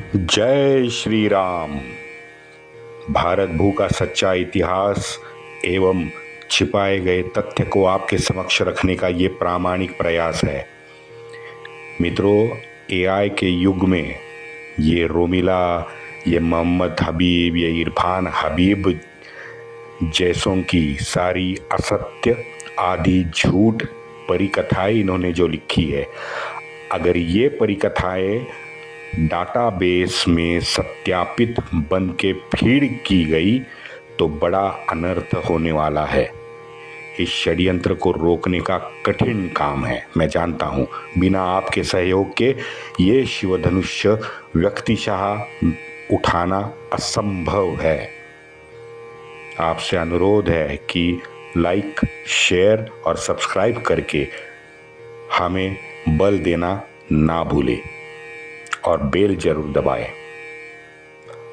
जय श्री राम। भारत भू का सच्चा इतिहास एवं छिपाए गए तथ्य को आपके समक्ष रखने का ये प्रामाणिक प्रयास है। मित्रों, एआई के युग में ये रोमिला, ये मोहम्मद हबीब, ये इरफान हबीब जैसों की सारी असत्य आदि झूठ परिकथाएं इन्होंने जो लिखी है, अगर ये परिकथाएं डाटाबेस में सत्यापित बन के फीड की गई तो बड़ा अनर्थ होने वाला है। इस षड्यंत्र को रोकने का कठिन काम है, मैं जानता हूँ। बिना आपके सहयोग के ये शिवधनुष्य व्यक्तिशः उठाना असंभव है। आपसे अनुरोध है कि लाइक, शेयर और सब्सक्राइब करके हमें बल देना ना भूलें और बेल जरूर दबाएं।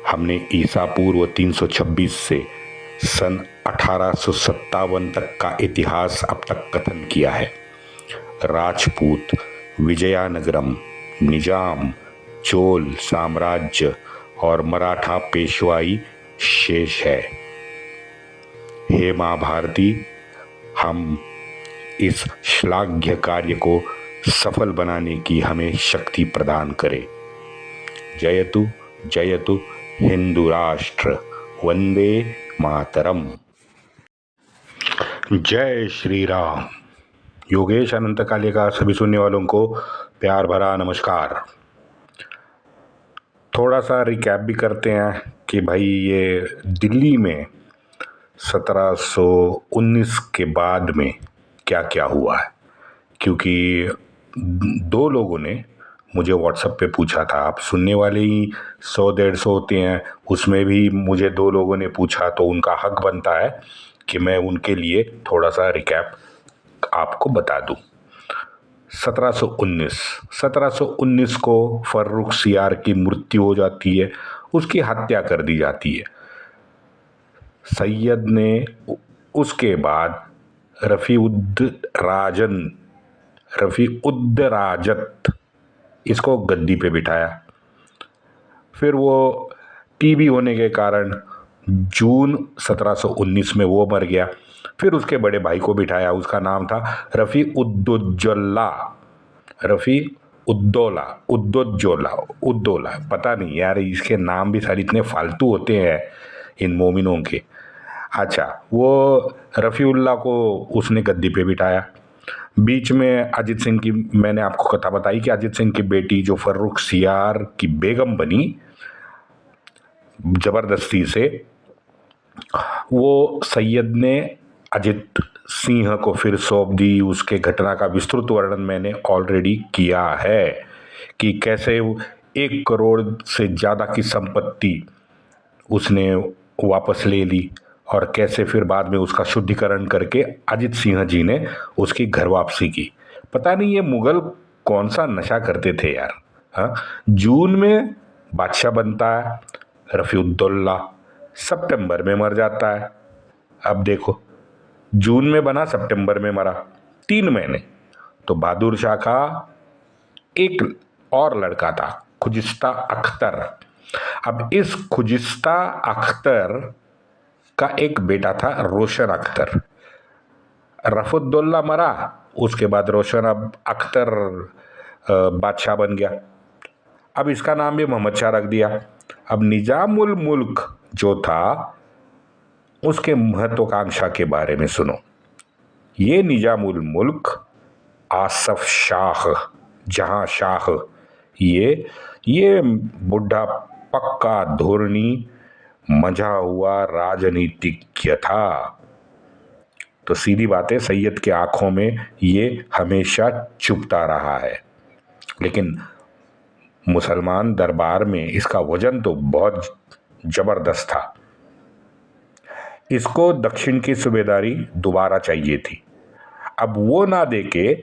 हमने ईसा पूर्व 326 से सन 1857 तक का इतिहास अब तक कथन किया है। राजपूत, विजयानगरम, निजाम, चोल साम्राज्य और मराठा पेशवाई शेष है। हे मां भारती, हम इस श्लाघ्य कार्य को सफल बनाने की हमें शक्ति प्रदान करे। जयतु जयतु हिंदू राष्ट्र, वंदे मातरम। जय श्री राम। योगेश अनंत काले का सभी सुनने वालों को प्यार भरा नमस्कार। थोड़ा सा रिकैप भी करते हैं कि भाई ये दिल्ली में 1719 के बाद में क्या क्या हुआ है, क्योंकि दो लोगों ने मुझे व्हाट्सएप पे पूछा था। आप सुनने वाले ही 100-150 होते हैं, उसमें भी मुझे दो लोगों ने पूछा, तो उनका हक बनता है कि मैं उनके लिए थोड़ा सा रिकैप आपको बता दूं। 1719 को फर्रुखसियार की मृत्यु हो जाती है, उसकी हत्या कर दी जाती है। सैयद ने उसके बाद रफ़ी-उद-राजत इसको गद्दी पे बिठाया। फिर वो टीबी होने के कारण जून 1719 में वो मर गया। फिर उसके बड़े भाई को बिठाया, उसका नाम था रफ़ी-उद्दौला, पता नहीं यार, इसके नाम भी सारे इतने फालतू होते हैं इन मोमिनों के। अच्छा, वो रफ़ीउल्लाह को उसने गद्दी पे बिठाया। बीच में अजित सिंह की मैंने आपको कथा बताई कि अजित सिंह की बेटी जो फर्रुखसियार की बेगम बनी जबरदस्ती से, वो सैयद ने अजित सिंह को फिर सौंप दी। उसके घटना का विस्तृत वर्णन मैंने ऑलरेडी किया है कि कैसे 1 करोड़ से ज़्यादा की संपत्ति उसने वापस ले ली और कैसे फिर बाद में उसका शुद्धिकरण करके अजित सिंह जी ने उसकी घर वापसी की। पता नहीं ये मुगल कौन सा नशा करते थे यार। हाँ, जून में बादशाह बनता है रफ़ीउद्दौला, सितंबर में मर जाता है। अब देखो, जून में बना, सितंबर में मरा, 3 महीने। तो बहादुर शाह का एक और लड़का था, खुजिस्ता अख्तर। अब इस खुजिस्ता अख्तर का एक बेटा था, रोशन अख्तर। रफ़ीउद्दौला मरा, उसके बाद रोशन अब अख्तर बादशाह बन गया। अब इसका नाम भी मोहम्मद शाह रख दिया। अब निजामुल मुल्क जो था, उसके महत्वाकांक्षा के बारे में सुनो। ये निजामुल मुल्क आसफ शाह, जहां शाह, ये बुढ़ा पक्का धोरनी मजा हुआ राजनीतिज्ञ था। तो सीधी बात है, सैयद के आंखों में ये हमेशा चुभता रहा है, लेकिन मुसलमान दरबार में इसका वजन तो बहुत जबरदस्त था। इसको दक्षिण की सूबेदारी दोबारा चाहिए थी। अब वो ना देके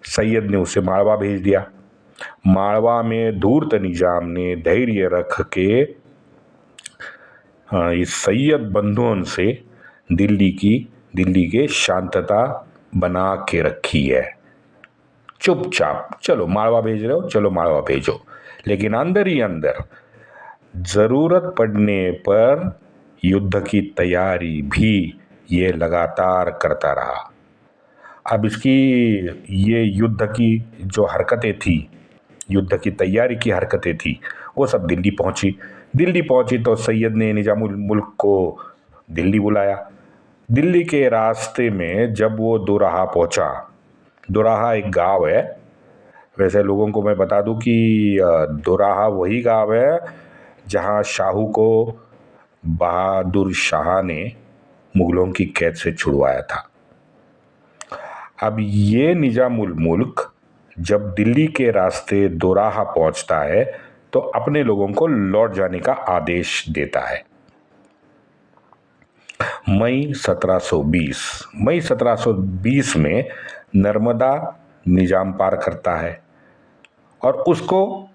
सैयद ने उसे मालवा भेज दिया। मालवा में धूर्त निजाम ने धैर्य रख के इस सैयद बंधुओं से दिल्ली के शांतता बना के रखी है। चुपचाप चलो मालवा भेज रहे हो, चलो मालवा भेजो, लेकिन अंदर ही अंदर जरूरत पड़ने पर युद्ध की तैयारी भी ये लगातार करता रहा। अब इसकी ये युद्ध की जो हरकतें थी, युद्ध की तैयारी की हरकतें थी, वो सब दिल्ली पहुंची। दिल्ली पहुंची तो सैयद ने निजामुल मुल्क को दिल्ली बुलाया। दिल्ली के रास्ते में जब वो दोराहा पहुंचा, दोराहा एक गांव है। वैसे लोगों को मैं बता दूं कि दोराहा वही गांव है जहां शाहू को बहादुर शाह ने मुगलों की कैद से छुड़वाया था। अब ये निजामुल मुल्क जब दिल्ली के रास्ते दोराहा पहुंचता है तो अपने लोगों को लौट जाने का आदेश देता है। मई 1720 में नर्मदा निजाम पार करता है और उसको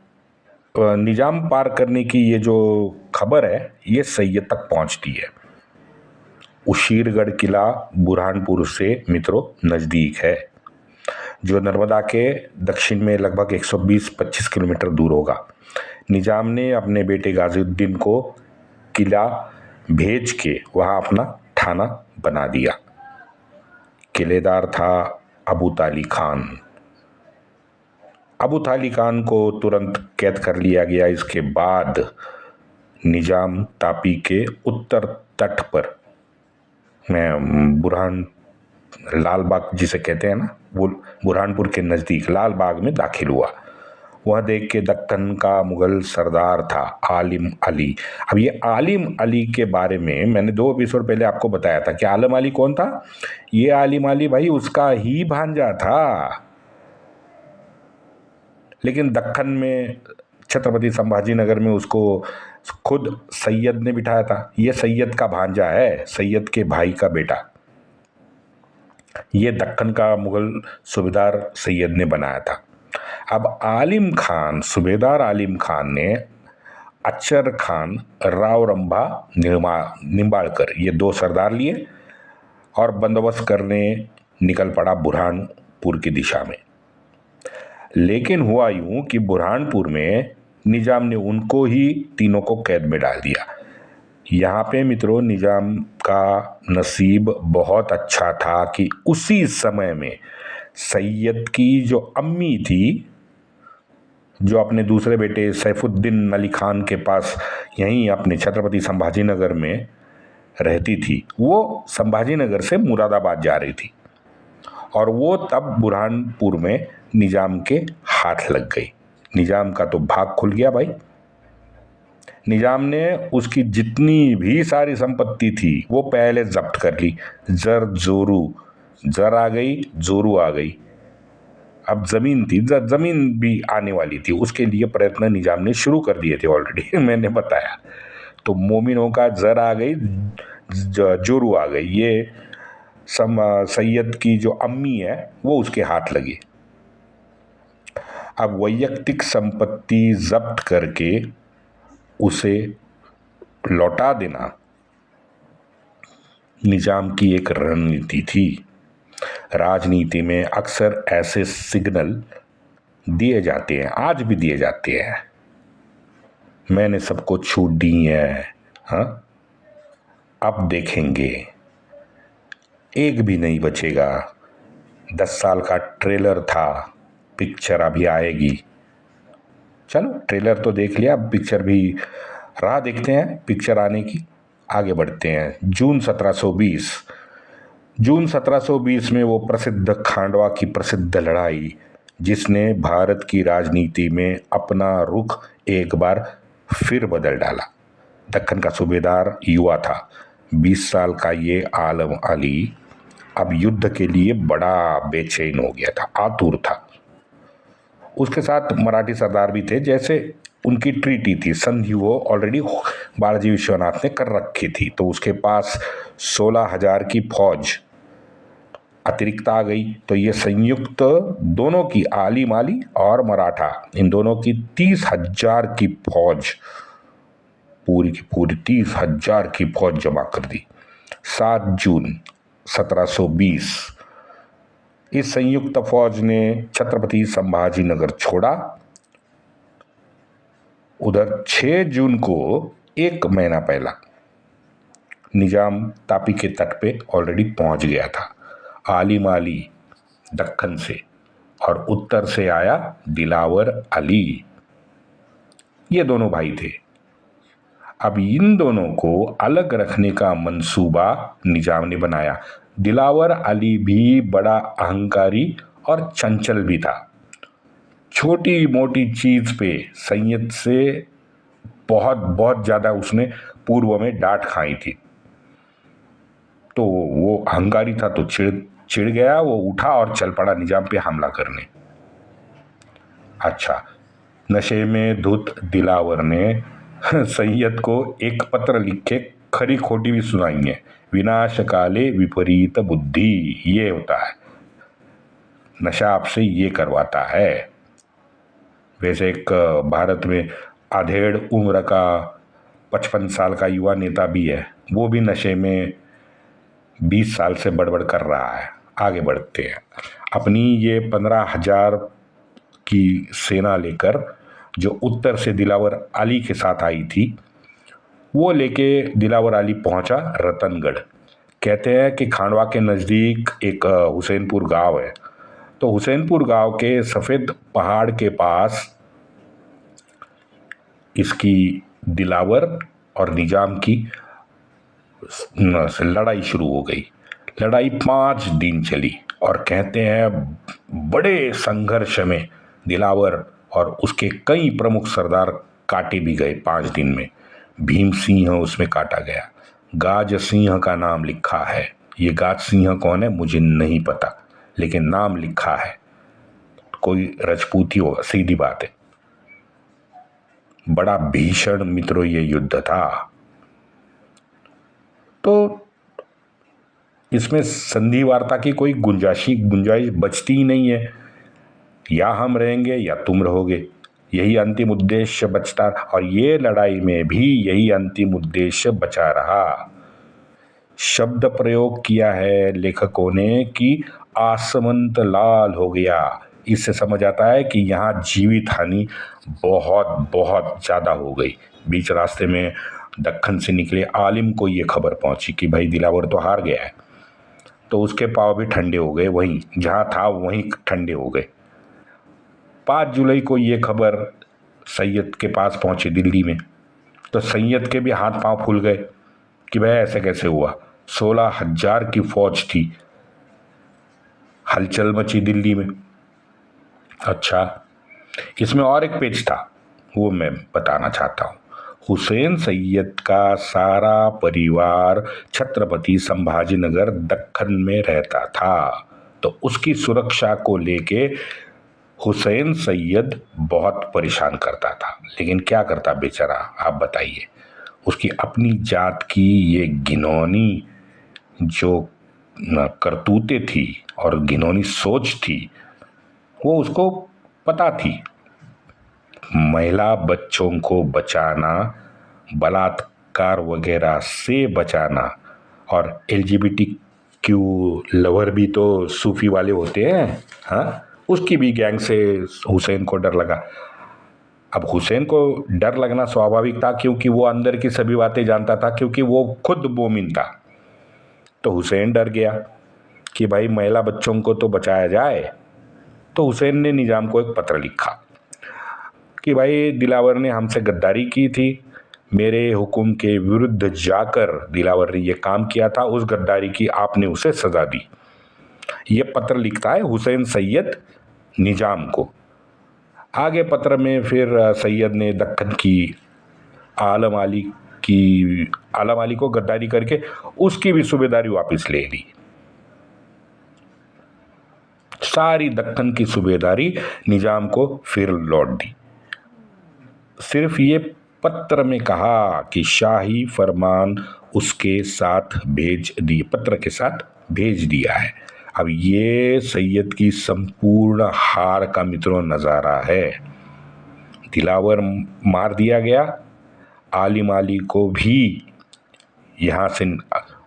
निजाम पार करने की ये जो खबर है ये सैयद तक पहुंचती है। उशीरगढ़ किला बुरहानपुर से मित्रों नज़दीक है, जो नर्मदा के दक्षिण में लगभग 120-25 किलोमीटर दूर होगा। निजाम ने अपने बेटे गाजीउद्दीन को किला भेज के वहाँ अपना थाना बना दिया। किलेदार था अबू ताली खान। अबू ताली खान को तुरंत कैद कर लिया गया। इसके बाद निजाम तापी के उत्तर तट पर, मैं बुरहान लाल बाग जिसे कहते हैं ना, वो बुरहानपुर के नज़दीक लाल बाग में दाखिल हुआ। वह देख के दक्कन का मुगल सरदार था आलिम अली। अब ये आलिम अली के बारे में मैंने 2 एपिसोड पहले आपको बताया था कि आलिम अली कौन था। ये आलिम अली भाई उसका ही भांजा था, लेकिन दक्कन में छत्रपति संभाजी नगर में उसको खुद सैयद ने बिठाया था। ये सैयद का भांजा है, सैयद के भाई का बेटा। ये दक्कन का मुगल सूबेदार सैयद ने बनाया था। अब आलिम खान, सूबेदार आलिम खान ने अच्चर खान, राव रंभा निम्बाड़कर, ये 2 सरदार लिए और बंदोबस्त करने निकल पड़ा बुरहानपुर की दिशा में। लेकिन हुआ यूं कि बुरहानपुर में निजाम ने उनको ही तीनों को कैद में डाल दिया। यहाँ पे मित्रों निजाम का नसीब बहुत अच्छा था कि उसी समय में सैयद की जो अम्मी थी, जो अपने दूसरे बेटे सैफुद्दीन अली खान के पास यहीं अपने छत्रपति संभाजी नगर में रहती थी, वो संभाजी नगर से मुरादाबाद जा रही थी और वो तब बुरहानपुर में निजाम के हाथ लग गई। निजाम का तो भाग खुल गया भाई। निजाम ने उसकी जितनी भी सारी संपत्ति थी वो पहले जब्त कर ली। जर आ गई, जोरू आ गई। अब जमीन थी, जमीन भी आने वाली थी, उसके लिए प्रयत्न निजाम ने शुरू कर दिए थे ऑलरेडी मैंने बताया। तो मोमिनों का जर आ गई, जोरू आ गई। ये सैयद की जो अम्मी है वो उसके हाथ लगी। अब वैयक्तिक संपत्ति जब्त करके उसे लौटा देना निजाम की एक रणनीति थी। राजनीति में अक्सर ऐसे सिग्नल दिए जाते हैं, आज भी दिए जाते हैं। मैंने सबको छूट दी है, हाँ, अब देखेंगे, एक भी नहीं बचेगा। 10 साल का ट्रेलर था, पिक्चर अभी आएगी। चलो ट्रेलर तो देख लिया, अब पिक्चर भी राह देखते हैं पिक्चर आने की। आगे बढ़ते हैं। जून 1720 में वो प्रसिद्ध खांडवा की प्रसिद्ध लड़ाई, जिसने भारत की राजनीति में अपना रुख एक बार फिर बदल डाला। दक्कन का सूबेदार युवा था, 20 साल का ये आलम अली अब युद्ध के लिए बड़ा बेचैन हो गया था, आतुर था। उसके साथ मराठी सरदार भी थे, जैसे उनकी ट्रीटी थी, संधि वो ऑलरेडी बालाजी विश्वनाथ ने कर रखी थी। तो उसके पास 16,000 की फौज अतिरिक्त आ गई। तो ये संयुक्त दोनों की, आलिम अली और मराठा, इन दोनों की 30,000 की फौज, पूरी की पूरी 30,000 की फौज जमा कर दी। 7 जून 1720 इस संयुक्त फौज ने छत्रपति संभाजी नगर छोड़ा उधर 6 जून को, एक महीना पहला, निजाम तापी के तट पे ऑलरेडी पहुंच गया था। आलिम अली दक्कन से, और उत्तर से आया दिलावर अली। ये दोनों भाई थे। अब इन दोनों को अलग रखने का मंसूबा निजाम ने बनाया। दिलावर अली भी बड़ा अहंकारी और चंचल भी था। छोटी मोटी चीज पे सैयद से बहुत बहुत ज्यादा उसने पूर्व में डांट खाई थी। तो वो अहंकारी था, तो चिढ़ गया, वो उठा और चल पड़ा निजाम पे हमला करने। अच्छा, नशे में धुत दिलावर ने सैयद को एक पत्र लिख के खरी खोटी भी सुनाई है। विनाश काले विपरीत बुद्धि, ये होता है, नशा आपसे ये करवाता है। वैसे एक भारत में आधेड़ उम्र का 55 साल का युवा नेता भी है, वो भी नशे में 20 साल से बड़बड़ कर रहा है। आगे बढ़ते हैं। अपनी ये 15,000 की सेना लेकर जो उत्तर से दिलावर अली के साथ आई थी, वो लेके दिलावर अली पहुंचा रतनगढ़। कहते हैं कि खांडवा के नज़दीक एक हुसैनपुर गांव है। तो हुसैनपुर गांव के सफ़ेद पहाड़ के पास इसकी दिलावर और निजाम की लड़ाई शुरू हो गई। लड़ाई 5 दिन चली और कहते हैं बड़े संघर्ष में दिलावर और उसके कई प्रमुख सरदार काटे भी गए। 5 दिन में भीम सिंह उसमें काटा गया। गाज सिंह का नाम लिखा है। ये गाज सिंह कौन है मुझे नहीं पता, लेकिन नाम लिखा है, कोई राजपूत ही होगा, सीधी बात है। बड़ा भीषण मित्रों ये युद्ध था। तो इसमें संधि वार्ता की कोई गुंजाइश बचती ही नहीं है। या हम रहेंगे या तुम रहोगे, यही अंतिम उद्देश्य बचता, और ये लड़ाई में भी यही अंतिम उद्देश्य बचा रहा। शब्द प्रयोग किया है लेखकों ने कि आसमंत लाल हो गया। इससे समझ आता है कि यहाँ जीवित हानि बहुत बहुत ज़्यादा हो गई। बीच रास्ते में दक्कन से निकले आलिम को ये खबर पहुंची कि भाई दिलावर तो हार गया है। तो उसके पाँव भी ठंडे हो गए, वहीं जहाँ था वहीं ठंडे हो गए। 5 जुलाई को ये खबर सैयद के पास पहुंची दिल्ली में। तो सैयद के भी हाथ पांव फूल गए कि भाई ऐसे कैसे हुआ। 16,000 की फौज थी, हलचल मची दिल्ली में। अच्छा, इसमें और एक पेज था, वो मैं बताना चाहता हूँ। हुसैन सैयद का सारा परिवार छत्रपति संभाजीनगर दक्कन में रहता था। तो उसकी सुरक्षा को लेके हुसैन सैयद बहुत परेशान करता था। लेकिन क्या करता बेचारा, आप बताइए। उसकी अपनी जात की ये घिनौनी जो करतूतें थी और घिनौनी सोच थी, वो उसको पता थी। महिला बच्चों को बचाना, बलात्कार वगैरह से बचाना, और LGBTQ लवर भी तो सूफी वाले होते हैं, हाँ, उसकी भी गैंग से हुसैन को डर लगा। अब हुसैन को डर लगना स्वाभाविक था, क्योंकि वो अंदर की सभी बातें जानता था, क्योंकि वो खुद मोमिन था। तो हुसैन डर गया कि भाई महिला बच्चों को तो बचाया जाए। तो हुसैन ने निजाम को एक पत्र लिखा कि भाई दिलावर ने हमसे गद्दारी की थी, मेरे हुक्म के विरुद्ध जाकर दिलावर ने ये काम किया था, उस गद्दारी की आपने उसे सजा दी। ये पत्र लिखता है हुसैन सैयद निजाम को। आगे पत्र में फिर सैयद ने दक्कन की आलम अली को गद्दारी करके उसकी भी सूबेदारी वापस ले ली। सारी दक्कन की सूबेदारी निजाम को फिर लौट दी। सिर्फ ये पत्र में कहा कि शाही फरमान उसके साथ भेज दिए, पत्र के साथ भेज दिया है। अब ये सैयद की संपूर्ण हार का मित्रों नज़ारा है। दिलावर मार दिया गया, आलिम अली को भी यहाँ से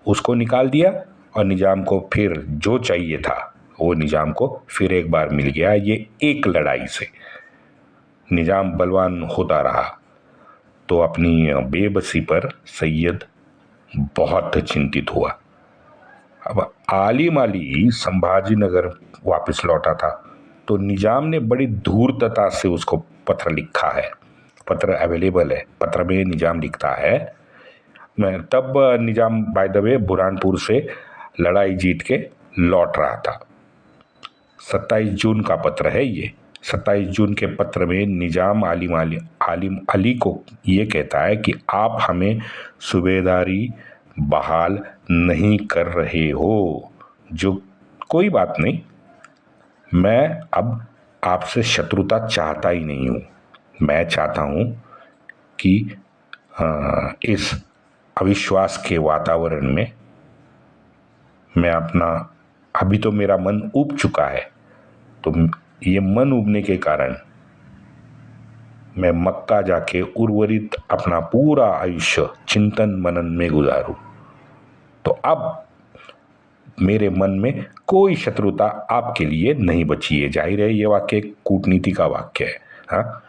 उसको निकाल दिया, और निजाम को फिर जो चाहिए था वो निजाम को फिर एक बार मिल गया। ये एक लड़ाई से निजाम बलवान होता रहा। तो अपनी बेबसी पर सैयद बहुत चिंतित हुआ। अब आलिम अली संभाजी नगर वापस लौटा था, तो निजाम ने बड़ी धूर्तता से उसको पत्र लिखा है। पत्र अवेलेबल है, पत्र में निजाम लिखता है, मैं तब निजाम बाय द वे बुरहानपुर से लड़ाई जीत के लौट रहा था। 27 जून का पत्र है ये। 27 जून के पत्र में निजाम आलिम अली को ये कहता है कि आप हमें सूबेदारी बहाल नहीं कर रहे हो, जो कोई बात नहीं, मैं अब आपसे शत्रुता चाहता ही नहीं हूँ। मैं चाहता हूँ कि इस अविश्वास के वातावरण में मैं अपना, अभी तो मेरा मन ऊब चुका है, तो ये मन उबने के कारण मैं मक्का जाके उर्वरित अपना पूरा आयुष्य चिंतन मनन में गुजारूं। तो अब मेरे मन में कोई शत्रुता आपके लिए नहीं बची है। जाहिर है ये वाक्य कूटनीति का वाक्य है। हाँ,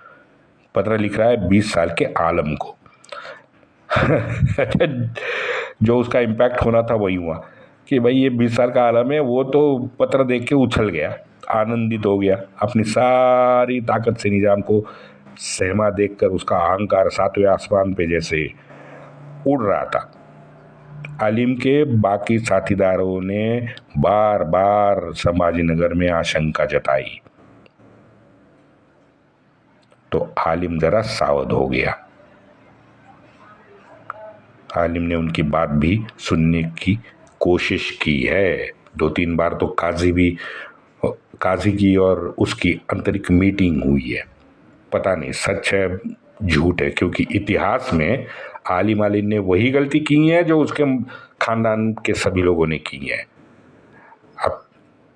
पत्र लिख रहा है 20 साल के आलम को। जो उसका इम्पैक्ट होना था वही हुआ कि भाई ये 20 साल का आलम है, वो तो पत्र देख के उछल गया, आनंदित हो गया, अपनी सारी ताकत से निजाम को सहमा देखकर उसका अहंकार 7वें आसमान पे जैसे उड़ रहा था। आलिम के बाकी साथीदारों ने बार बार संभाजीनगर में आशंका जताई, तो आलिम जरा सावध हो गया। आलिम ने उनकी बात भी सुनने की कोशिश की है। 2-3 बार तो काजी की और उसकी आंतरिक मीटिंग हुई है। पता नहीं सच है झूठ है, क्योंकि इतिहास में आलिम अली ने वही गलती की है जो उसके खानदान के सभी लोगों ने की है। अब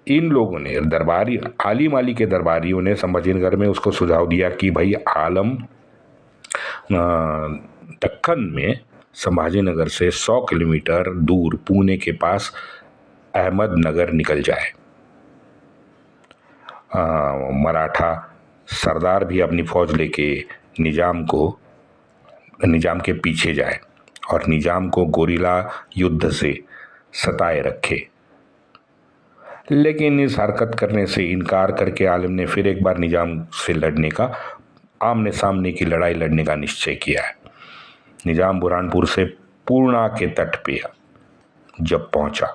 इन लोगों ने दरबारी, आलिम अली के दरबारियों ने संभाजीनगर में उसको सुझाव दिया कि भाई आलम दक्कन में संभाजीनगर से 100 किलोमीटर दूर पुणे के पास अहमदनगर निकल जाए। मराठा सरदार भी अपनी फौज लेके निजाम के पीछे जाए और निजाम को गोरिल्ला युद्ध से सताए रखे। लेकिन इस हरकत करने से इनकार करके आलिम ने फिर एक बार निजाम से लड़ने का, आमने सामने की लड़ाई लड़ने का निश्चय किया है। निजाम बुरहानपुर से पूर्णा के तट पे जब पहुंचा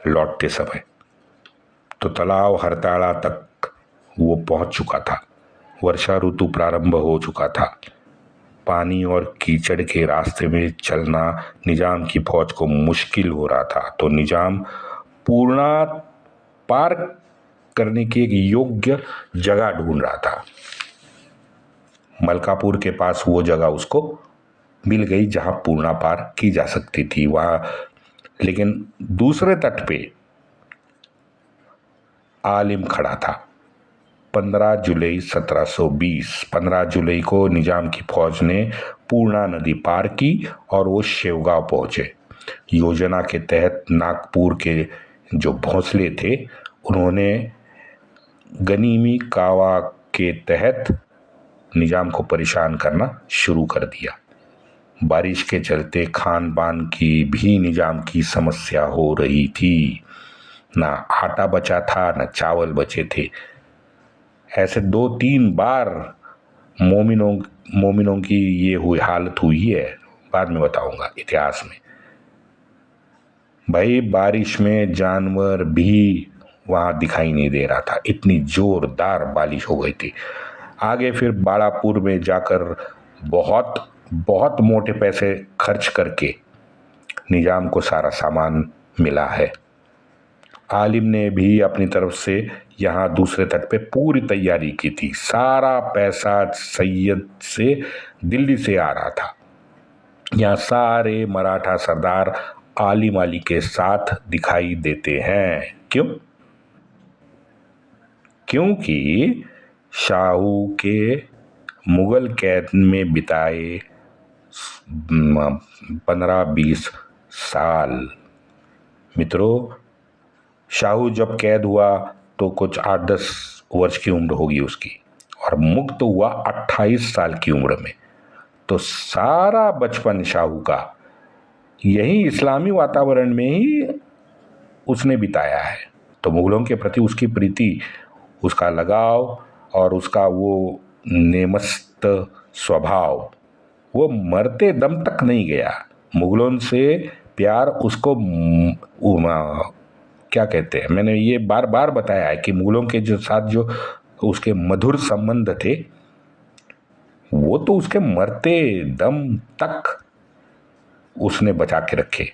लौटते समय, तो तालाब हरताड़ा तक वो पहुंच चुका था। वर्षा ऋतु प्रारंभ हो चुका था। पानी और कीचड़ के रास्ते में चलना निजाम की फौज को मुश्किल हो रहा था, तो निजाम पूर्णा पार करने की एक योग्य जगह ढूंढ रहा था। मलकापुर के पास वो जगह उसको मिल गई जहां पूर्णा पार की जा सकती थी वहां। लेकिन दूसरे तट पे आलिम खड़ा था। 15 जुलाई 1720, 15 जुलाई को निजाम की फौज ने पूर्णा नदी पार की और वो शेवगांव पहुंचे। योजना के तहत नागपुर के जो भोंसले थे उन्होंने गनीमी कावा के तहत निजाम को परेशान करना शुरू कर दिया। बारिश के चलते खान पान की भी निजाम की समस्या हो रही थी। ना आटा बचा था, ना चावल बचे थे। ऐसे 2-3 बार मोमिनों की ये हुई हालत हुई है, बाद में बताऊंगा इतिहास में। भाई बारिश में जानवर भी वहां दिखाई नहीं दे रहा था, इतनी जोरदार बारिश हो गई थी। आगे फिर बाड़ापुर में जाकर बहुत बहुत मोटे पैसे खर्च करके निजाम को सारा सामान मिला है। आलिम ने भी अपनी तरफ से यहाँ दूसरे तट पे पूरी तैयारी की थी। सारा पैसा सैयद से दिल्ली से आ रहा था। यहाँ सारे मराठा सरदार आलिम अली के साथ दिखाई देते हैं। क्यों? क्योंकि शाहू के मुगल कैद में बिताए 15-20 साल। मित्रों, शाहू जब कैद हुआ तो कुछ 8-10 वर्ष की उम्र होगी उसकी, और मुक्त हुआ 28 साल की उम्र में। तो सारा बचपन शाहू का यही इस्लामी वातावरण में ही उसने बिताया है। तो मुगलों के प्रति उसकी प्रीति, उसका लगाव और उसका वो नेमस्त स्वभाव वो मरते दम तक नहीं गया। मुगलों से प्यार उसको क्या कहते हैं, मैंने ये बार बार बताया है कि मुगलों के जो साथ जो उसके मधुर संबंध थे वो तो उसके मरते दम तक उसने बचा के रखे।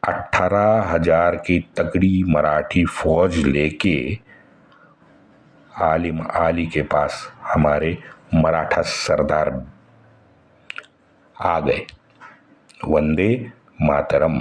18,000 की तगड़ी मराठी फौज लेके आलिम आली के पास हमारे मराठा सरदार आ गए। वंदे मातरम।